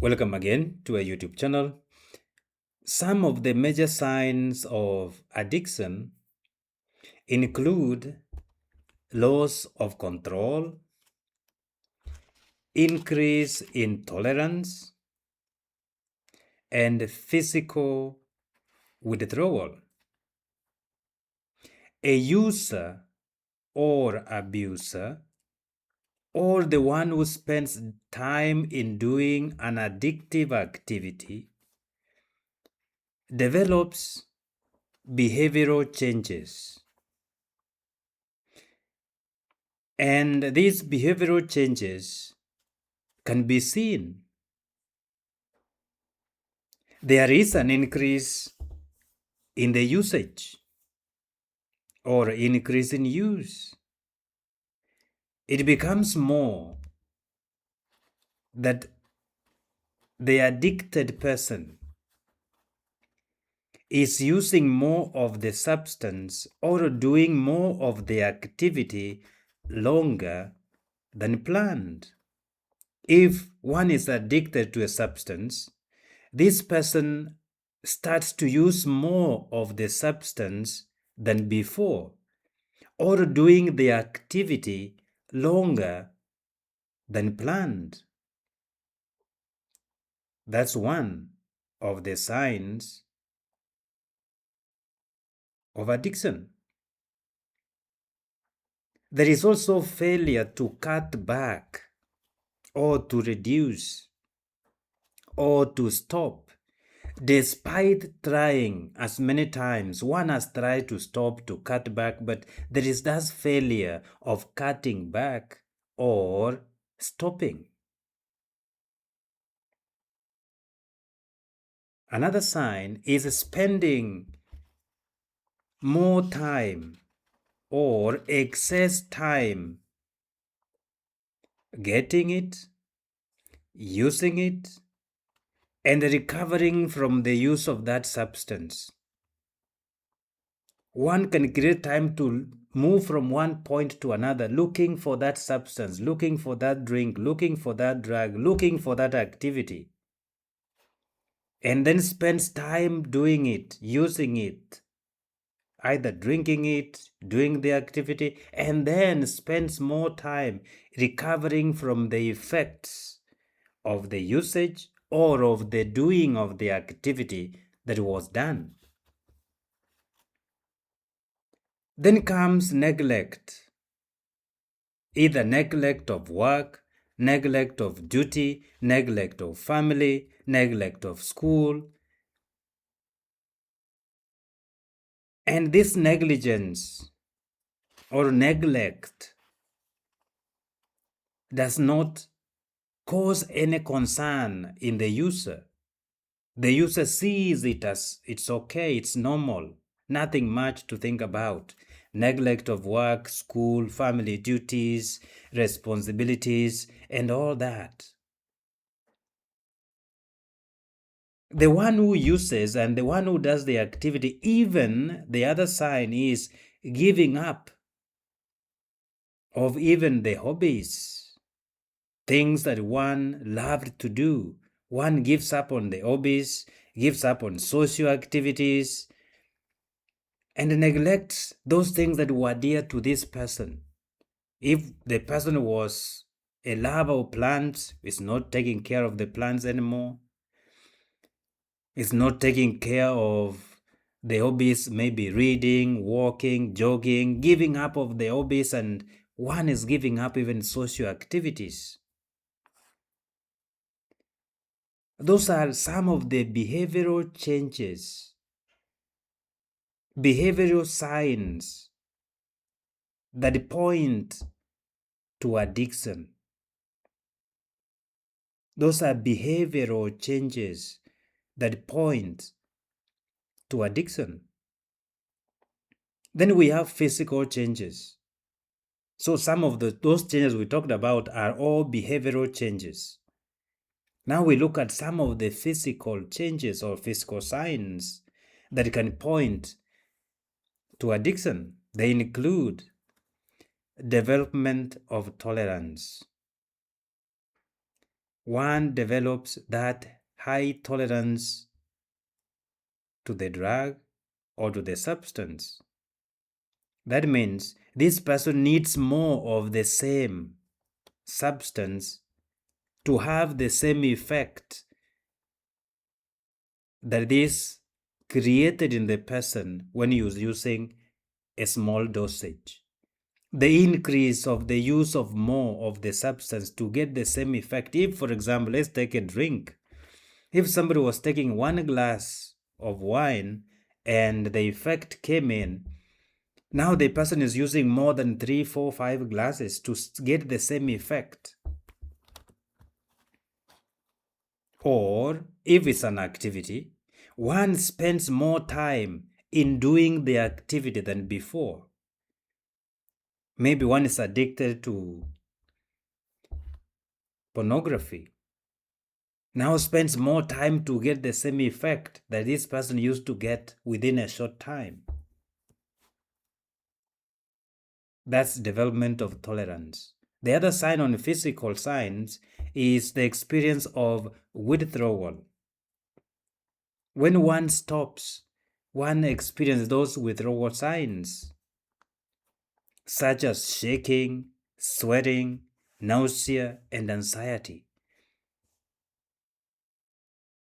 Welcome again to our YouTube channel. Some of the major signs of addiction include loss of control, increase in tolerance, and physical withdrawal. A user or abuser, or the one who spends time in doing an addictive activity, develops behavioral changes. And these behavioral changes can be seen. There is an increase in the usage or increase in use. It becomes more that the addicted person is using more of the substance or doing more of the activity longer than planned. If one is addicted to a substance, this person starts to use more of the substance than before, or doing the activity longer than planned. That's one of the signs of addiction. There is also failure to cut back or to reduce or to stop. Despite trying as many times, one has tried to stop, to cut back, but there is that failure of cutting back or stopping. Another sign is spending more time or excess time getting it, using it, and recovering from the use of that substance. One can create time to move from one point to another, looking for that substance, looking for that drink, looking for that drug, looking for that activity, and then spends time doing it, using it, either drinking it, doing the activity, and then spends more time recovering from the effects of the usage or of the doing of the activity that was done. Then comes neglect, either neglect of work, neglect of duty, neglect of family, neglect of school. And this negligence or neglect does not cause any concern in the user. The user sees it as it's okay, it's normal, nothing much to think about. Neglect of work, school, family duties, responsibilities, and all that. The one who uses and the one who does the activity, even the other sign is giving up of even the hobbies, things that one loved to do. One gives up on the hobbies, gives up on social activities, and neglects those things that were dear to this person. If the person was a lover of plants, is not taking care of the plants anymore, is not taking care of the hobbies, maybe reading, walking, jogging, giving up of the hobbies, and one is giving up even social activities. Those are some of the behavioral changes, behavioral signs that point to addiction. Those are behavioral changes that point to addiction. Then we have physical changes. So some of those changes we talked about are all behavioral changes. Now we look at some of the physical changes or physical signs that can point to addiction. They include development of tolerance. one develops that high tolerance to the drug or to the substance. That means this person needs more of the same substance to have the same effect that is created in the person when he is using a small dosage. The increase of the use of more of the substance to get the same effect. If, for example, let's take a drink. If somebody was taking 1 glass of wine and the effect came in, now the person is using more than 3, 4, 5 glasses to get the same effect. Or if it's an activity, one spends more time in doing the activity than before. Maybe one is addicted to pornography. Now spends more time to get the same effect that this person used to get within a short time. That's development of tolerance. The other sign on physical signs is the experience of withdrawal. When one stops, one experiences those withdrawal signs, such as shaking, sweating, nausea, and anxiety.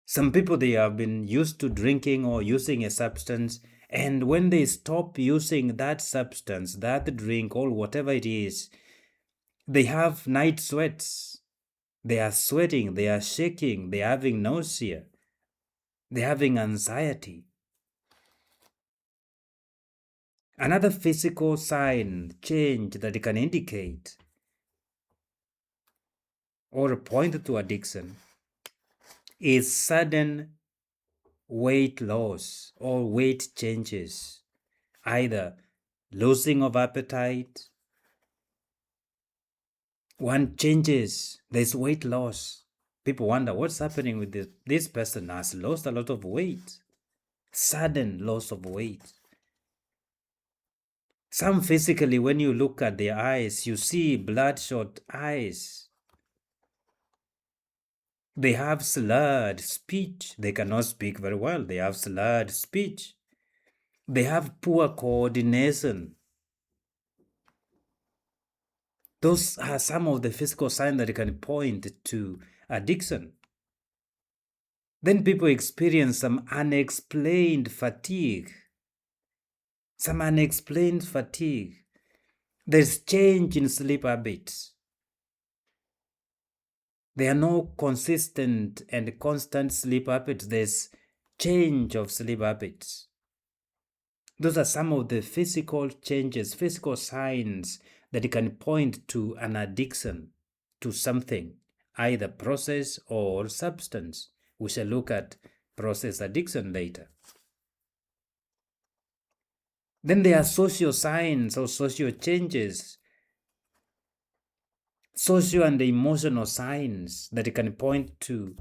Some people, they have been used to drinking or using a substance, and when they stop using that substance, that drink, or whatever it is, they have night sweats. They are sweating, they are shaking, they are having nausea, they are having anxiety. Another physical sign, change that can indicate or point to addiction is sudden weight loss or weight changes, either losing of appetite. One changes, there's weight loss. People wonder what's happening with this. This person has lost a lot of weight. Sudden loss of weight. Some physically, when you look at their eyes, you see bloodshot eyes. They have slurred speech. They cannot speak very well. They have slurred speech. They have poor coordination. Those are some of the physical signs that can point to addiction. Then people experience some unexplained fatigue. Some unexplained fatigue. There's change in sleep habits. There are no consistent and constant sleep habits. There's change of sleep habits. Those are some of the physical changes, physical signs that can point to an addiction to something, either process or substance. We shall look at process addiction later. Then there are social signs or social changes, social and emotional signs that can point to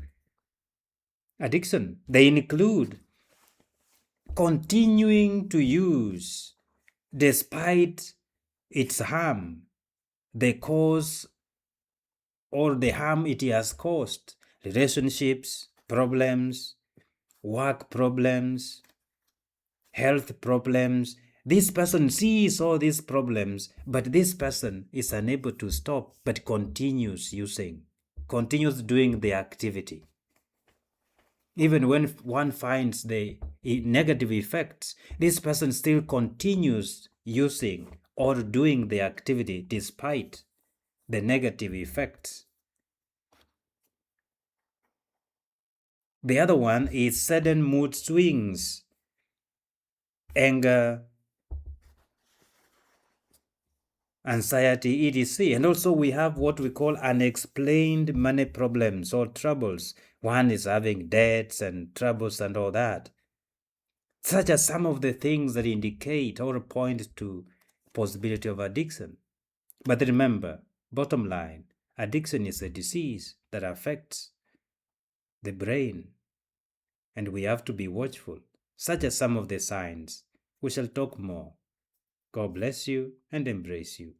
addiction. They include continuing to use despite its harm, the cause or the harm it has caused, relationships, problems, work problems, health problems. This person sees all these problems, but this person is unable to stop, but continues using, continues doing the activity. Even when one finds the negative effects, this person still continues using or doing the activity despite the negative effects. The other one is sudden mood swings, anger, anxiety, etc. And also we have what we call unexplained money problems or troubles. One is having debts and troubles and all that. Such are some of the things that indicate or point to possibility of addiction. But remember, bottom line, addiction is a disease that affects the brain, and we have to be watchful. Such are some of the signs. We shall talk more. God bless you and embrace you.